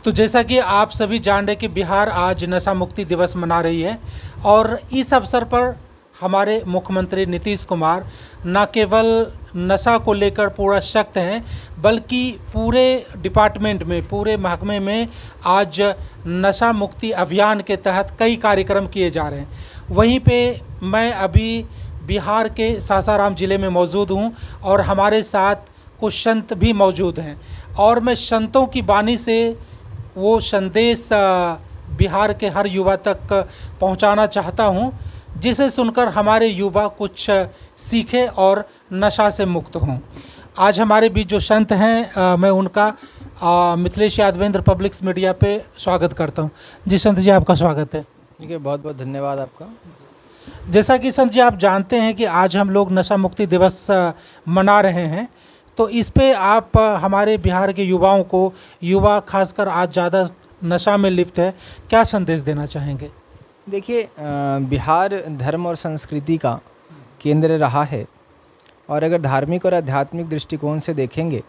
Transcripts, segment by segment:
तो जैसा कि आप सभी जान रहे कि बिहार आज नशा मुक्ति दिवस मना रही है और इस अवसर पर हमारे मुख्यमंत्री नीतीश कुमार न केवल नशा को लेकर पूरा सख्त हैं बल्कि पूरे डिपार्टमेंट में, पूरे महकमे में आज नशा मुक्ति अभियान के तहत कई कार्यक्रम किए जा रहे हैं। वहीं पे मैं अभी बिहार के सासाराम ज़िले में मौजूद हूं और हमारे साथ कुछ संत भी मौजूद हैं और मैं संतों की वाणी से वो संदेश बिहार के हर युवा तक पहुंचाना चाहता हूं, जिसे सुनकर हमारे युवा कुछ सीखे और नशा से मुक्त हों। आज हमारे बीच जो संत हैं मैं उनका मिथिलेश यादवेंद्र पब्लिक्स मीडिया पे स्वागत करता हूं। जी संत जी, आपका स्वागत है। ठीक है, बहुत बहुत धन्यवाद आपका। जैसा कि संत जी आप जानते हैं कि आज हम लोग नशा मुक्ति दिवस मना रहे हैं, तो इस पे आप हमारे बिहार के युवाओं को, युवा खासकर आज ज़्यादा नशा में लिप्त है, क्या संदेश देना चाहेंगे? देखिए, बिहार धर्म और संस्कृति का केंद्र रहा है और अगर धार्मिक और आध्यात्मिक दृष्टिकोण से देखेंगे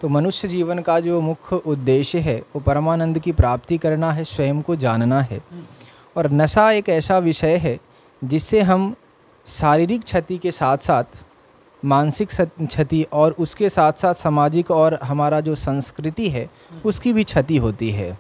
तो मनुष्य जीवन का जो मुख्य उद्देश्य है वो परमानंद की प्राप्ति करना है, स्वयं को जानना है। और नशा एक ऐसा विषय है जिससे हम शारीरिक क्षति के साथ साथ मानसिक क्षति और उसके साथ साथ सामाजिक और हमारा जो संस्कृति है उसकी भी क्षति होती है।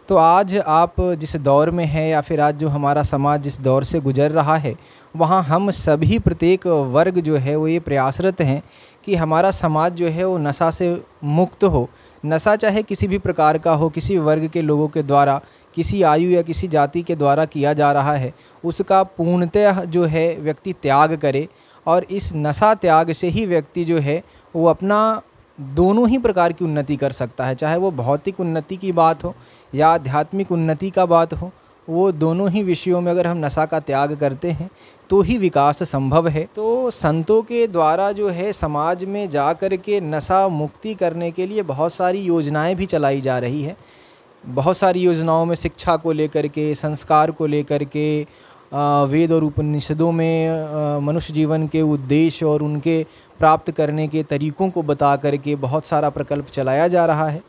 तो आज आप जिस दौर में हैं या फिर आज जो हमारा समाज जिस दौर से गुजर रहा है, वहाँ हम सभी प्रत्येक वर्ग जो है वो ये प्रयासरत हैं कि हमारा समाज जो है वो नशा से मुक्त हो। नशा चाहे किसी भी प्रकार का हो, किसी वर्ग के लोगों के द्वारा, किसी आयु या किसी जाति के द्वारा किया जा रहा है, उसका पूर्णतः जो है व्यक्ति त्याग करे। और इस नशा त्याग से ही व्यक्ति जो है वो अपना दोनों ही प्रकार की उन्नति कर सकता है, चाहे वो भौतिक उन्नति की बात हो या आध्यात्मिक उन्नति का बात हो। वो दोनों ही विषयों में अगर हम नशा का त्याग करते हैं तो ही विकास संभव है। तो संतों के द्वारा जो है समाज में जा कर के नशा मुक्ति करने के लिए बहुत सारी योजनाएं भी चलाई जा रही है। बहुत सारी योजनाओं में शिक्षा को लेकर के, संस्कार को लेकर के, वेद और उपनिषदों में मनुष्य जीवन के उद्देश्य और उनके प्राप्त करने के तरीकों को बता करके बहुत सारा प्रकल्प चलाया जा रहा है।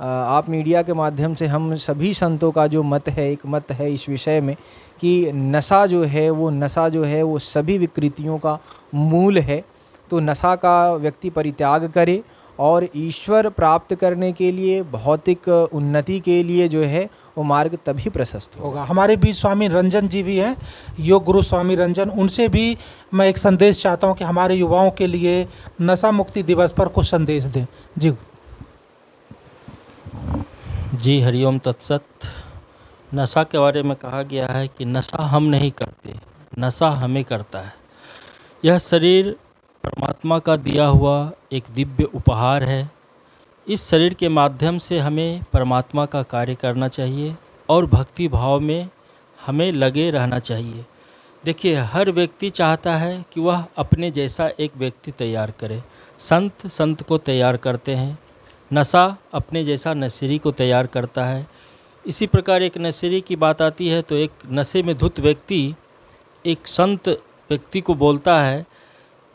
आप मीडिया के माध्यम से हम सभी संतों का जो मत है, एक मत है इस विषय में कि नशा जो है वो सभी विकृतियों का मूल है। तो नशा का व्यक्ति परित्याग करे और ईश्वर प्राप्त करने के लिए, भौतिक उन्नति के लिए जो है वो मार्ग तभी प्रशस्त होगा। हमारे बीच स्वामी रंजन जी भी हैं, योग गुरु स्वामी रंजन। उनसे भी मैं एक संदेश चाहता हूं कि हमारे युवाओं के लिए नशा मुक्ति दिवस पर कुछ संदेश दें। जी हरिओम तत्सत। नशा के बारे में कहा गया है कि नशा हम नहीं करते, नशा हमें करता है। यह शरीर परमात्मा का दिया हुआ एक दिव्य उपहार है। इस शरीर के माध्यम से हमें परमात्मा का कार्य करना चाहिए और भक्ति भाव में हमें लगे रहना चाहिए। देखिए, हर व्यक्ति चाहता है कि वह अपने जैसा एक व्यक्ति तैयार करे। संत को तैयार करते हैं, नशा अपने जैसा नशेरी को तैयार करता है। इसी प्रकार एक नशेरी की बात आती है तो एक नशे में धुत व्यक्ति एक संत व्यक्ति को बोलता है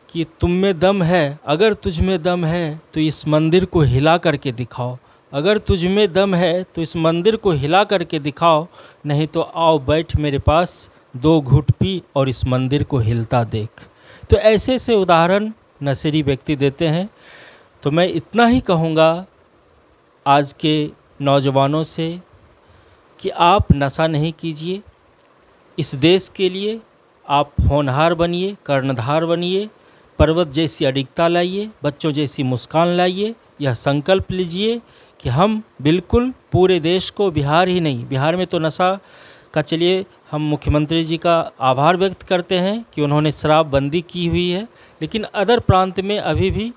कि तुम में दम है, अगर तुझ में दम है तो इस मंदिर को हिला करके दिखाओ। अगर तुझ में दम है तो इस मंदिर को हिला करके दिखाओ, नहीं तो आओ बैठ मेरे पास, 2 घूंट पी और इस मंदिर को हिलता देख। तो ऐसे से उदाहरण नशेरी व्यक्ति देते हैं। तो मैं इतना ही कहूँगा आज के नौजवानों से कि आप नशा नहीं कीजिए। इस देश के लिए आप होनहार बनिए, कर्णधार बनिए, पर्वत जैसी अडिगता लाइए, बच्चों जैसी मुस्कान लाइए। यह संकल्प लीजिए कि हम बिल्कुल पूरे देश को, बिहार ही नहीं, बिहार में तो नशा का, चलिए हम मुख्यमंत्री जी का आभार व्यक्त करते हैं कि उन्होंने शराब बंदी की हुई है, लेकिन अदर प्रांत में अभी भी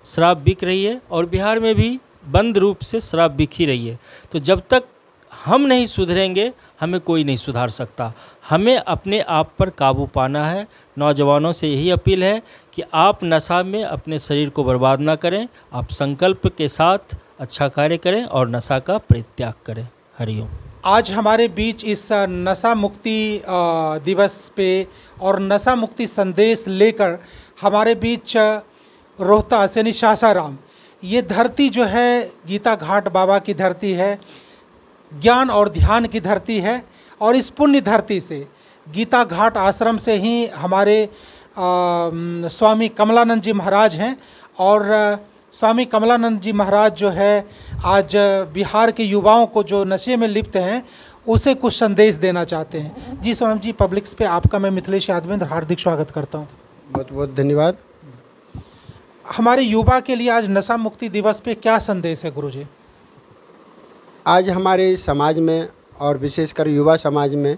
शराब बिक रही है और बिहार में भी बंद रूप से शराब बिक ही रही है। तो जब तक हम नहीं सुधरेंगे हमें कोई नहीं सुधार सकता। हमें अपने आप पर काबू पाना है। नौजवानों से यही अपील है कि आप नशा में अपने शरीर को बर्बाद ना करें, आप संकल्प के साथ अच्छा कार्य करें और नशा का परित्याग करें। हरिओम। आज हमारे बीच इस नशा मुक्ति दिवस पे और नशा मुक्ति संदेश लेकर हमारे बीच रोहतास यानी सासाराम, ये धरती जो है गीता घाट बाबा की धरती है। ज्ञान और ध्यान की धरती है। और इस पुण्य धरती से गीता घाट आश्रम से ही हमारे स्वामी कमलानंद जी महाराज हैं। और स्वामी कमलानंद जी महाराज जो है आज बिहार के युवाओं को जो नशे में लिप्त हैं उसे कुछ संदेश देना चाहते हैं। जी स्वामी जी, पब्लिक्स पे आपका मैं मिथिलेश यादवेंद्र हार्दिक स्वागत करता हूँ। बहुत बहुत धन्यवाद। हमारे युवा के लिए आज नशा मुक्ति दिवस पे क्या संदेश है गुरुजी? आज हमारे समाज में और विशेषकर युवा समाज में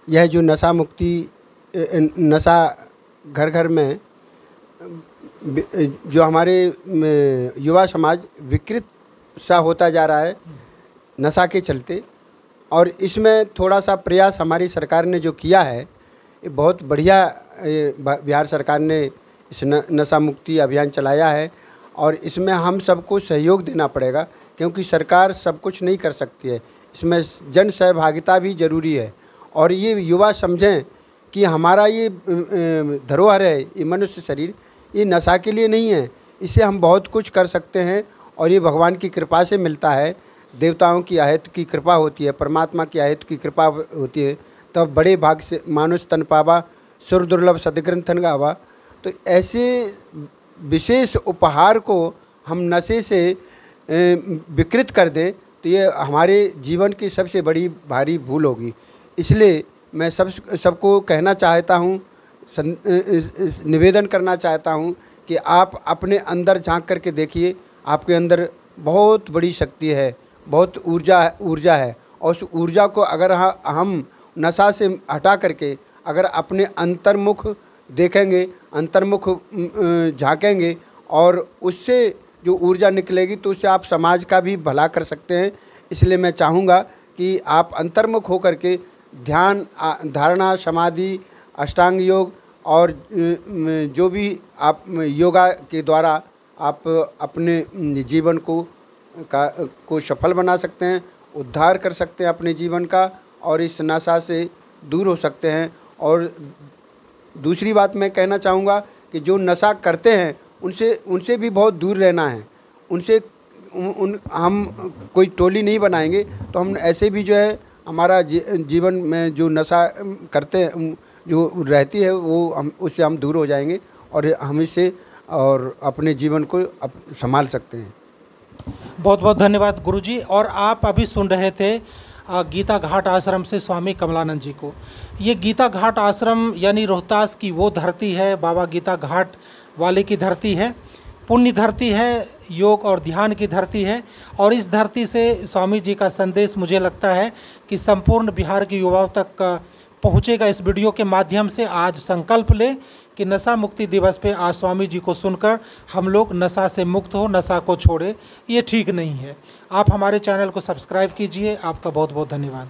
यह जो नशा मुक्ति, नशा घर घर में जो हमारे युवा समाज विकृत सा होता जा रहा है नशा के चलते, और इसमें थोड़ा सा प्रयास हमारी सरकार ने जो किया है ये बहुत बढ़िया। बिहार सरकार ने इस नशा मुक्ति अभियान चलाया है और इसमें हम सबको सहयोग देना पड़ेगा, क्योंकि सरकार सब कुछ नहीं कर सकती है। इसमें जन सहभागिता भी ज़रूरी है। और ये युवा समझें कि हमारा ये धरोहर है, ये मनुष्य शरीर, ये नशा के लिए नहीं है। इससे हम बहुत कुछ कर सकते हैं और ये भगवान की कृपा से मिलता है। देवताओं की आहत की कृपा होती है, परमात्मा की आहत की कृपा होती है, तब बड़े भाग से मानुष तन पावा, सुर दुर्लभ सदग्रंथन गावा। तो ऐसे विशेष उपहार को हम नशे से विकृत कर दें तो ये हमारे जीवन की सबसे बड़ी भारी भूल होगी। इसलिए मैं सबको कहना चाहता हूँ, निवेदन करना चाहता हूँ कि आप अपने अंदर झांक करके देखिए, आपके अंदर बहुत बड़ी शक्ति है, बहुत ऊर्जा है। और उस ऊर्जा को अगर हम नशा से हटा करके अगर अपने अंतर्मुख देखेंगे, अंतर्मुख झांकेंगे और उससे जो ऊर्जा निकलेगी तो उससे आप समाज का भी भला कर सकते हैं। इसलिए मैं चाहूँगा कि आप अंतर्मुख होकर के ध्यान, धारणा, समाधि, अष्टांग योग और जो भी आप योगा के द्वारा आप अपने जीवन को सफल बना सकते हैं, उद्धार कर सकते हैं अपने जीवन का और इस नशा से दूर हो सकते हैं। और दूसरी बात मैं कहना चाहूँगा कि जो नशा करते हैं उनसे भी बहुत दूर रहना है। हम कोई टोली नहीं बनाएंगे तो हम ऐसे भी जो है हमारा जीवन में जो नशा करते हैं जो रहती है वो उससे हम दूर हो जाएंगे और हम इससे और अपने जीवन को संभाल सकते हैं। बहुत बहुत धन्यवाद गुरुजी। और आप अभी सुन रहे थे गीता घाट आश्रम से स्वामी कमलानंद जी को। ये गीता घाट आश्रम यानी रोहतास की वो धरती है, बाबा गीता घाट वाले की धरती है, पुण्य धरती है, योग और ध्यान की धरती है। और इस धरती से स्वामी जी का संदेश मुझे लगता है कि संपूर्ण बिहार के युवाओं तक पहुँचेगा। इस वीडियो के माध्यम से आज संकल्प लें कि नशा मुक्ति दिवस पे आज स्वामी जी को सुनकर हम लोग नशा से मुक्त हो, नशा को छोड़े। ये ठीक नहीं है। आप हमारे चैनल को सब्सक्राइब कीजिए। आपका बहुत बहुत धन्यवाद।